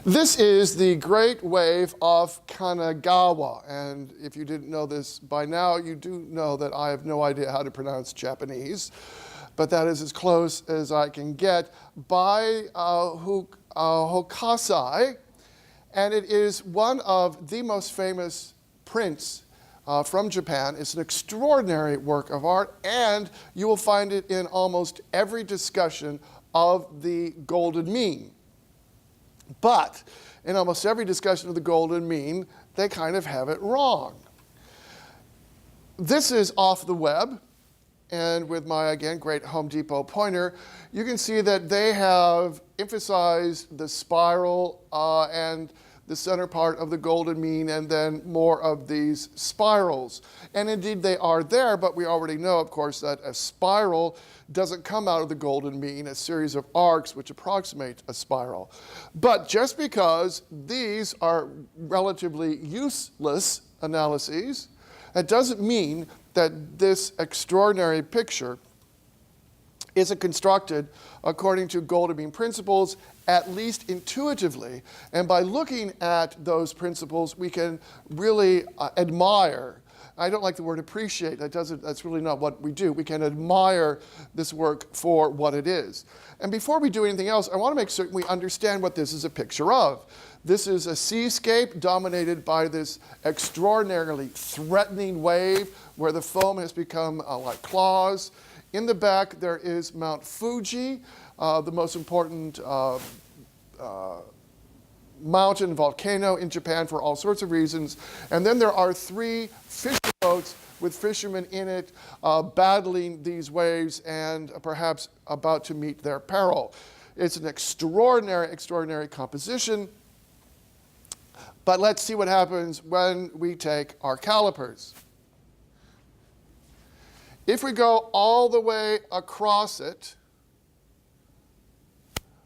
This is the great wave of Kanagawa, and if you didn't know this by now, you do know that I have no idea how to pronounce Japanese, but that is as close as I can get, by Hokusai, and it is one of the most famous prints from Japan. It's an extraordinary work of art, and you will find it in almost every discussion of the golden mean. But in almost every discussion of the golden mean, they kind of have it wrong. This is off the web, and with my, again, great Home Depot pointer, you can see that they have emphasized the spiral and the center part of the golden mean, and then more of these spirals. And indeed they are there, but we already know, of course, that a spiral doesn't come out of the golden mean, a series of arcs which approximate a spiral. But just because these are relatively useless analyses, that doesn't mean that this extraordinary picture isn't constructed according to golden mean principles, at least intuitively. And by looking at those principles, we can really admire. I don't like the word appreciate. That's really not what we do. We can admire this work for what it is. And before we do anything else, I want to make certain we understand what this is a picture of. This is a seascape dominated by this extraordinarily threatening wave where the foam has become like claws. In the back, there is Mount Fuji, the most important mountain volcano in Japan for all sorts of reasons. And then there are 3 fishing boats with fishermen in it battling these waves and perhaps about to meet their peril. It's an extraordinary, extraordinary composition. But let's see what happens when we take our calipers. If we go all the way across it,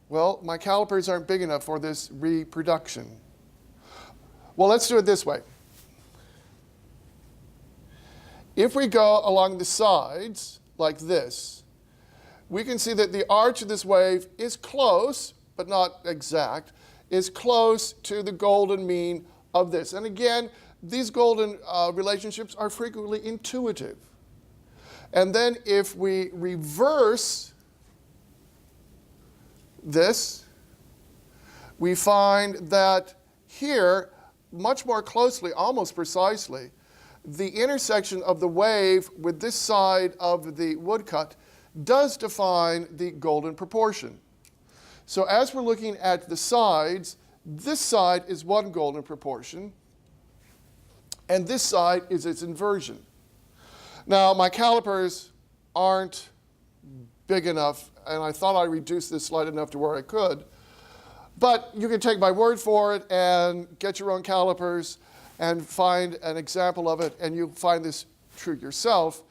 well, my calipers aren't big enough for this reproduction. Well, let's do it this way. If we go along the sides, like this, we can see that the arch of this wave is close, but not exact, is close to the golden mean of this. And again, these golden relationships are frequently intuitive. And then if we reverse this, we find that here, much more closely, almost precisely, the intersection of the wave with this side of the woodcut does define the golden proportion. So as we're looking at the sides, this side is one golden proportion, and this side is its inversion. Now, my calipers aren't big enough, and I thought I reduced this slide enough to where I could. But you can take my word for it and get your own calipers and find an example of it, and you'll find this true yourself.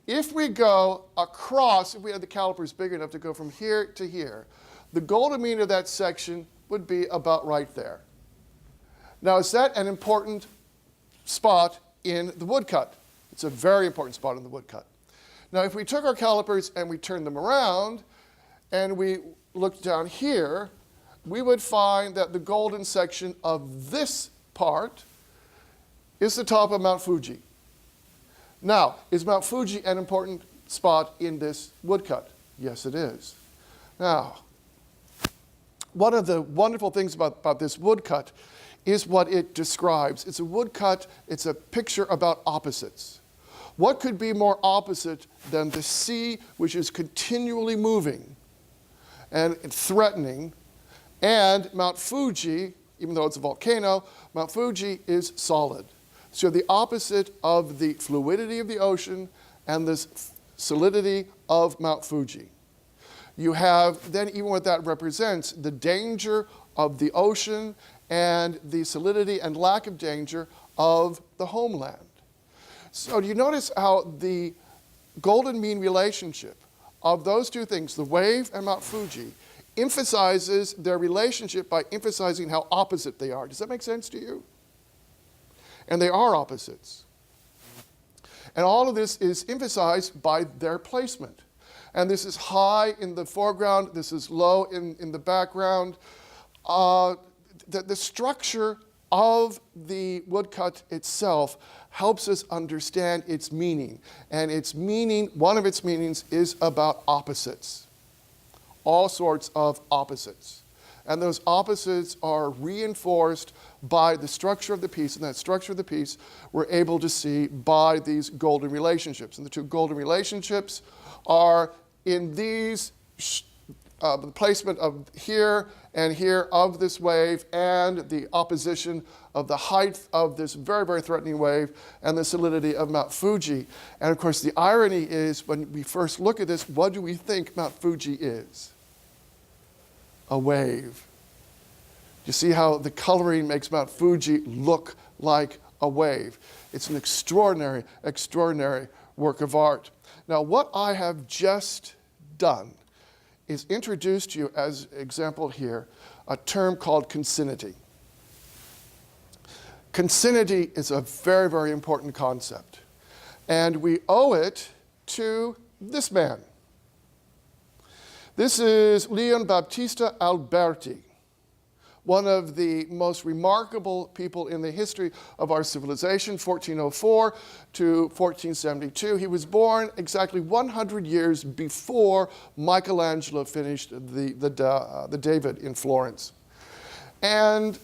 If we go across, if we had the calipers big enough to go from here to here, the golden mean of that section would be about right there. Now, is that an important spot in the woodcut? It's a very important spot in the woodcut. Now, if we took our calipers and we turned them around and we looked down here, we would find that the golden section of this part is the top of Mount Fuji. Now, is Mount Fuji an important spot in this woodcut? Yes, it is. Now, one of the wonderful things about this woodcut is what it describes. It's a woodcut, it's a picture about opposites. What could be more opposite than the sea, which is continually moving and threatening, and Mount Fuji, even though it's a volcano, Mount Fuji is solid. So the opposite of the fluidity of the ocean and the solidity of Mount Fuji. You have then, even what that represents, the danger of the ocean and the solidity and lack of danger of the homeland. So do you notice how the golden mean relationship of those two things, the wave and Mount Fuji, emphasizes their relationship by emphasizing how opposite they are? Does that make sense to you? And they are opposites. And all of this is emphasized by their placement. And this is high in the foreground, this is low in the background. the structure of the woodcut itself helps us understand its meaning. And its meaning, one of its meanings is about opposites. All sorts of opposites. And those opposites are reinforced by the structure of the piece, and that structure of the piece we're able to see by these golden relationships. And the two golden relationships are in these, the placement of here and here of this wave, and the opposition of the height of this very, very threatening wave and the solidity of Mount Fuji. And of course, the irony is, when we first look at this, what do we think Mount Fuji is? A wave. You see how the coloring makes Mount Fuji look like a wave. It's an extraordinary, extraordinary work of art. Now, what I have just done is introduce to you, as example here, a term called concinnity. Concinnity is a very, very important concept. And we owe it to this man. This is Leon Battista Alberti, one of the most remarkable people in the history of our civilization, 1404 to 1472. He was born exactly 100 years before Michelangelo finished the David in Florence. And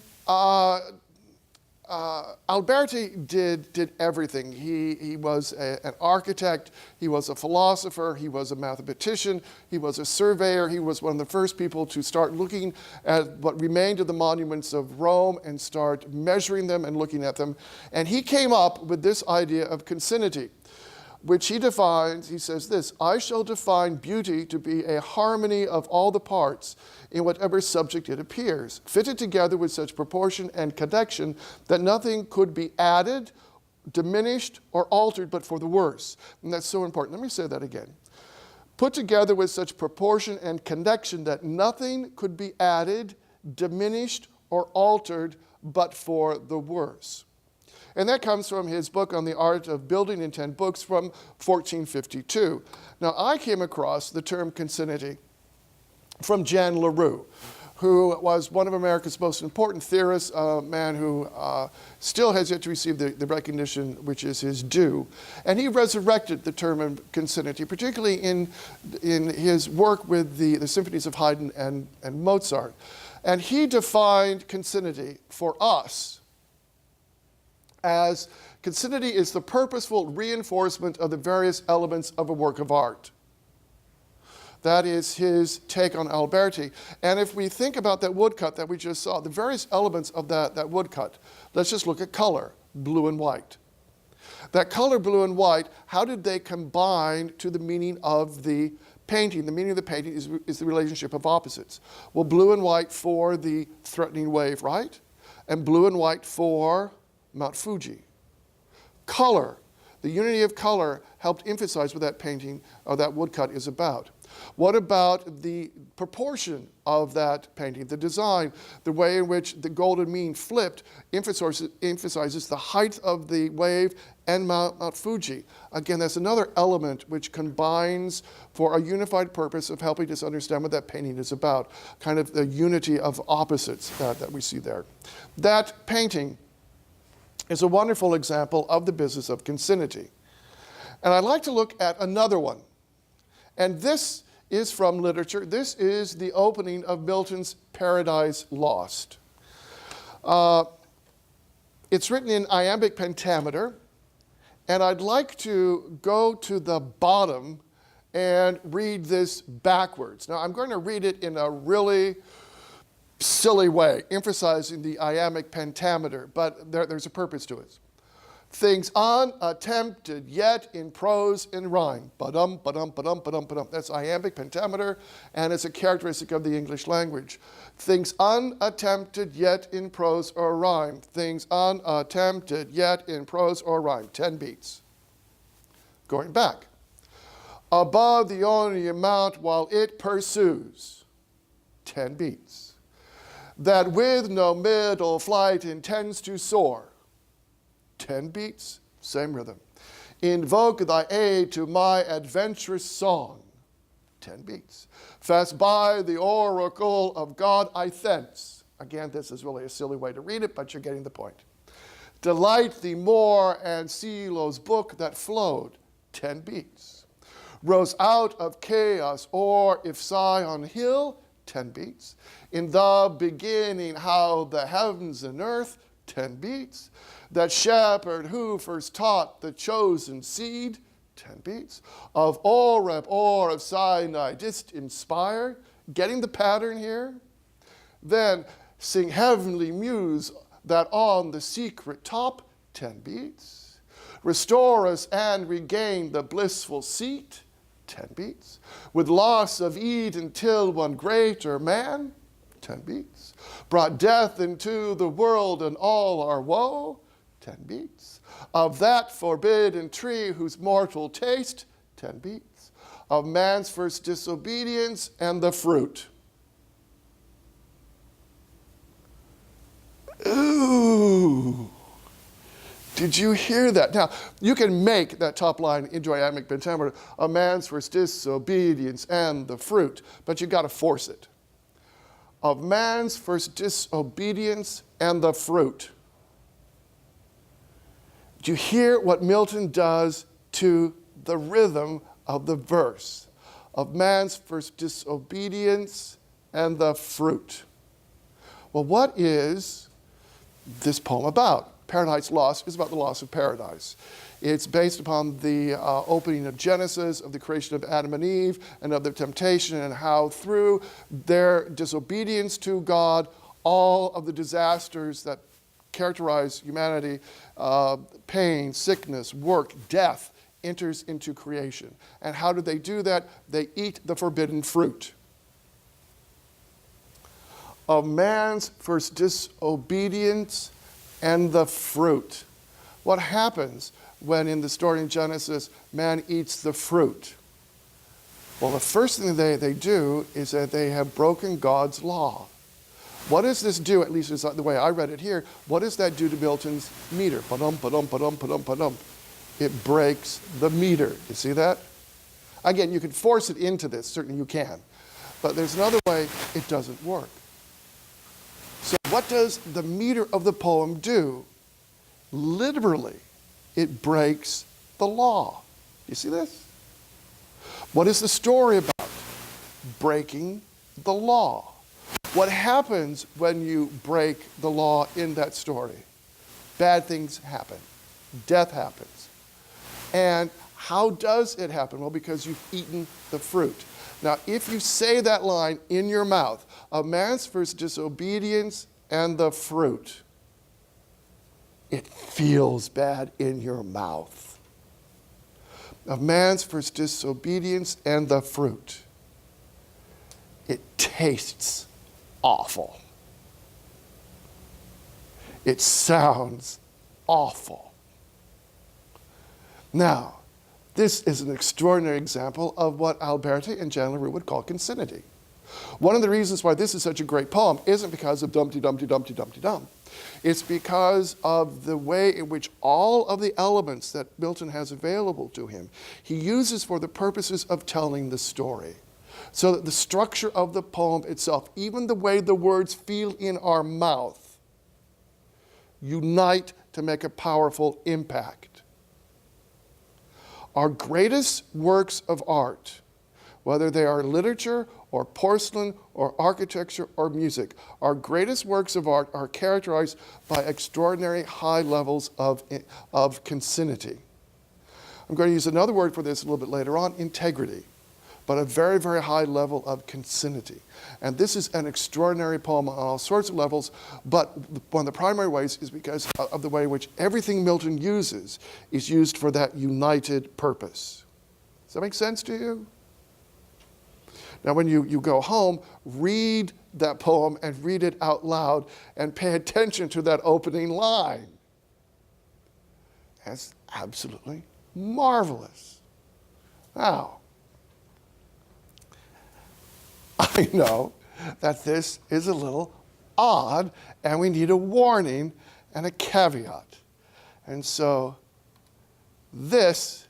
Alberti did everything. He was an architect, he was a philosopher, he was a mathematician, he was a surveyor. He was one of the first people to start looking at what remained of the monuments of Rome and start measuring them and looking at them. And he came up with this idea of concinnity, which he defines. He says this: I shall define beauty to be a harmony of all the parts in whatever subject it appears, fitted together with such proportion and connection that nothing could be added, diminished, or altered but for the worse. And that's so important. Let me say that again. Put together with such proportion and connection that nothing could be added, diminished, or altered but for the worse. And that comes from his book on the art of building in 10 books from 1452. Now, I came across the term concinnity from Jan Leroux, who was one of America's most important theorists, a man who still has yet to receive the recognition which is his due. And he resurrected the term of concinnity, particularly in his work with the symphonies of Haydn and Mozart. And he defined concinnity for us as concinnity is the purposeful reinforcement of the various elements of a work of art. That is his take on Alberti. And if we think about that woodcut that we just saw, the various elements of that woodcut, let's just look at color, blue and white. That color, blue and white, how did they combine to the meaning of the painting? The meaning of the painting is the relationship of opposites. Well, blue and white for the threatening wave, right? And blue and white for Mount Fuji. Color, the unity of color helped emphasize what that painting or that woodcut is about. What about the proportion of that painting, the design, the way in which the golden mean flipped emphasizes the height of the wave and Mount Fuji. Again, that's another element which combines for a unified purpose of helping us understand what that painting is about, kind of the unity of opposites that we see there. That painting is a wonderful example of the business of concinnity. And I'd like to look at another one. And this is from literature. This is the opening of Milton's Paradise Lost. It's written in iambic pentameter, and I'd like to go to the bottom and read this backwards. Now, I'm going to read it in a really silly way, emphasizing the iambic pentameter, but there's a purpose to it. Things unattempted yet in prose and rhyme. Ba-dum, ba-dum, ba-dum, ba-dum, ba-dum. That's iambic pentameter, and it's a characteristic of the English language. Things unattempted yet in prose or rhyme. Things unattempted yet in prose or rhyme. 10 beats. Going back. Above the Ionian Mount while it pursues. 10 beats. That with no middle flight intends to soar. 10 beats, same rhythm. Invoke thy aid to my adventurous song. 10 beats. Fast by the oracle of God I thence. Again, this is really a silly way to read it, but you're getting the point. Delight thee more, and Silo's book that flowed, 10 beats. Rose out of chaos, or if Sion hill, 10 beats. In the beginning, how the heavens and earth, 10 beats. That shepherd who first taught the chosen seed, 10 beats. Of Oreb or of Sinai, didst inspire, getting the pattern here? Then sing heavenly muse that on the secret top, 10 beats. Restore us and regain the blissful seat, 10 beats. With loss of Eden till one greater man, 10 beats. Brought death into the world and all our woe, 10 beats. Of that forbidden tree whose mortal taste, 10 beats. Of man's first disobedience and the fruit. Ooh. Did you hear that? Now, you can make that top line into iambic pentameter, a man's first disobedience and the fruit, but you've got to force it. Of man's first disobedience and the fruit. Do you hear what Milton does to the rhythm of the verse? Of man's first disobedience and the fruit. Well, what is this poem about? Paradise Lost is about the loss of paradise. It's based upon the opening of Genesis, of the creation of Adam and Eve, and of their temptation, and how through their disobedience to God, all of the disasters that characterize humanity, pain, sickness, work, death, enters into creation. And how do they do that? They eat the forbidden fruit. Of man's first disobedience and the fruit. What happens when in the story in Genesis, man eats the fruit? Well, the first thing they do is that they have broken God's law. What does this do, at least is the way I read it here, what does that do to Milton's meter? Ba-dum, ba-dum, ba-dum, ba-dum, ba-dum. It breaks the meter. You see that? Again, you can force it into this, certainly you can. But there's another way it doesn't work. So what does the meter of the poem do? Literally, it breaks the law. You see this? What is the story about? Breaking the law. What happens when you break the law in that story? Bad things happen. Death happens. And how does it happen? Well, because you've eaten the fruit. Now, if you say that line in your mouth, a man's first disobedience and the fruit, it feels bad in your mouth. A man's first disobedience and the fruit, it tastes awful. It sounds awful. Now, this is an extraordinary example of what Alberti and Jan LaRue would call concinnity. One of the reasons why this is such a great poem isn't because of Dumpty Dumpty Dumpty Dumpty Dum. It's because of the way in which all of the elements that Milton has available to him, he uses for the purposes of telling the story. So that the structure of the poem itself, even the way the words feel in our mouth, unite to make a powerful impact. Our greatest works of art, whether they are literature or porcelain or architecture or music, our greatest works of art are characterized by extraordinary high levels of concinnity. I'm going to use another word for this a little bit later on, integrity, but a very, very high level of concinnity. And this is an extraordinary poem on all sorts of levels, but one of the primary ways is because of the way in which everything Milton uses is used for that united purpose. Does that make sense to you? Now, when you go home, read that poem and read it out loud and pay attention to that opening line. That's absolutely marvelous. Now, I know that this is a little odd and we need a warning and a caveat. And so this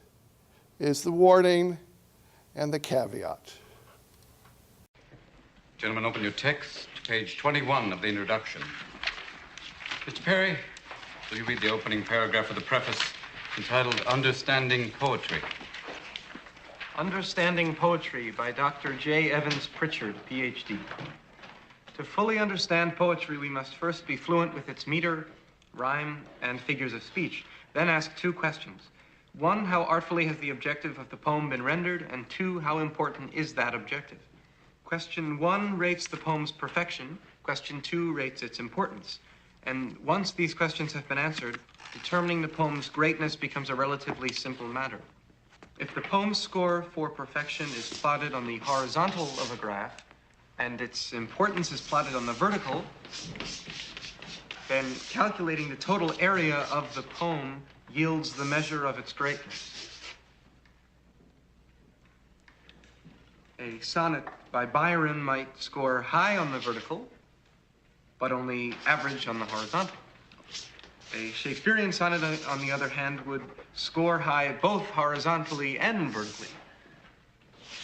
is the warning and the caveat. Gentlemen, open your text, page 21 of the introduction. Mr. Perry, will you read the opening paragraph of the preface entitled Understanding Poetry? Understanding Poetry by Dr. J. Evans Pritchard, Ph.D. To fully understand poetry, we must first be fluent with its meter, rhyme, and figures of speech. Then ask two questions. One, how artfully has the objective of the poem been rendered? And two, how important is that objective? Question 1 rates the poem's perfection. Question 2 rates its importance. And once these questions have been answered, determining the poem's greatness becomes a relatively simple matter. If the poem's score for perfection is plotted on the horizontal of a graph, and its importance is plotted on the vertical, then calculating the total area of the poem yields the measure of its greatness. A sonnet by Byron might score high on the vertical, but only average on the horizontal. A Shakespearean sonnet, on the other hand, would score high both horizontally and vertically,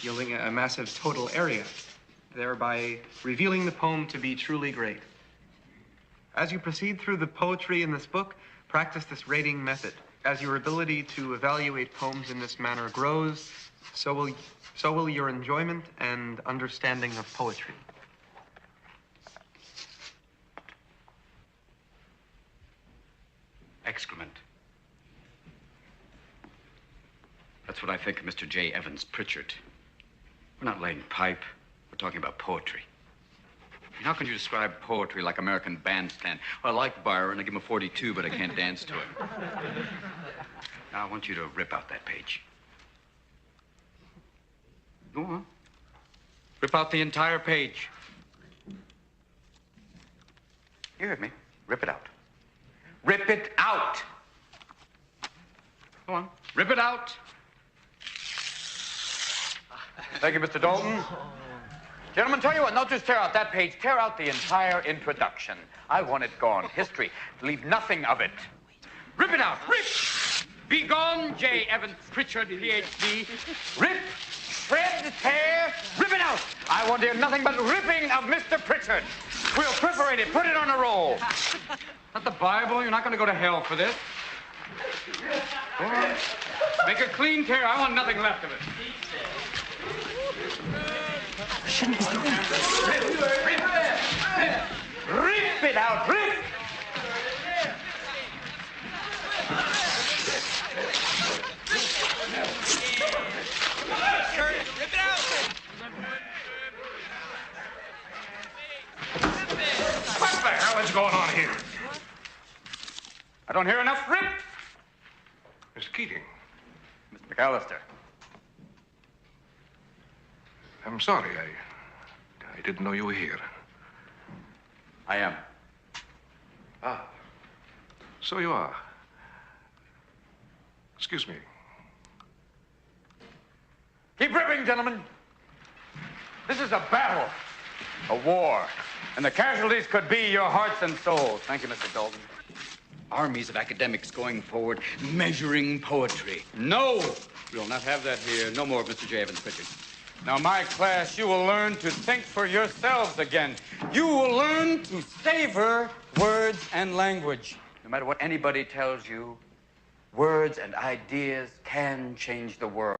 yielding a massive total area, thereby revealing the poem to be truly great. As you proceed through the poetry in this book, practice this rating method. As your ability to evaluate poems in this manner grows, so will your enjoyment and understanding of poetry. Excrement. That's what I think of Mr. J. Evans Pritchard. We're not laying pipe. We're talking about poetry. And how can you describe poetry like American Bandstand? Well, I like Byron. I give him a 42, but I can't dance to it. Now, I want you to rip out that page. Go on. Rip out the entire page. You heard me. Rip it out. Rip it out! Go on. Rip it out! Thank you, Mr. Dalton. Gentlemen, tell you what, don't just tear out that page. Tear out the entire introduction. I want it gone. History. Leave nothing of it. Rip it out. Rip! Be gone, J. Evans Pritchard, Ph.D. Rip, shred, tear, rip it out. I want to hear nothing but ripping of Mr. Pritchard. We'll perforate it. Put it on a roll. Not the Bible. You're not going to go to hell for this. Go on. Make a clean tear. I want nothing left of it. Rip it out. Rip. Rip it out. What the hell is going on here? I don't hear enough rip. Miss Keating, Mr. McAllister. I'm sorry. I didn't know you were here. I am. Ah, so you are. Excuse me. Keep ripping, gentlemen. This is a battle, a war, and the casualties could be your hearts and souls. Thank you, Mr. Dalton. Armies of academics going forward, measuring poetry. No, we'll not have that here. No more of Mr. J. Evans Pritchard. Now, my class, you will learn to think for yourselves again. You will learn to savor words and language. No matter what anybody tells you, words and ideas can change the world.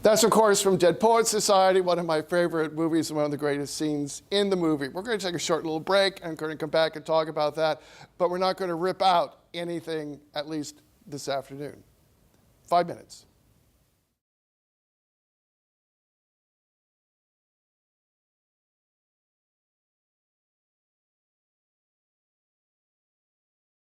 That's, of course, from Dead Poets Society, one of my favorite movies and one of the greatest scenes in the movie. We're going to take a short little break and going to come back and talk about that, but we're not going to rip out anything, at least this afternoon. 5 minutes.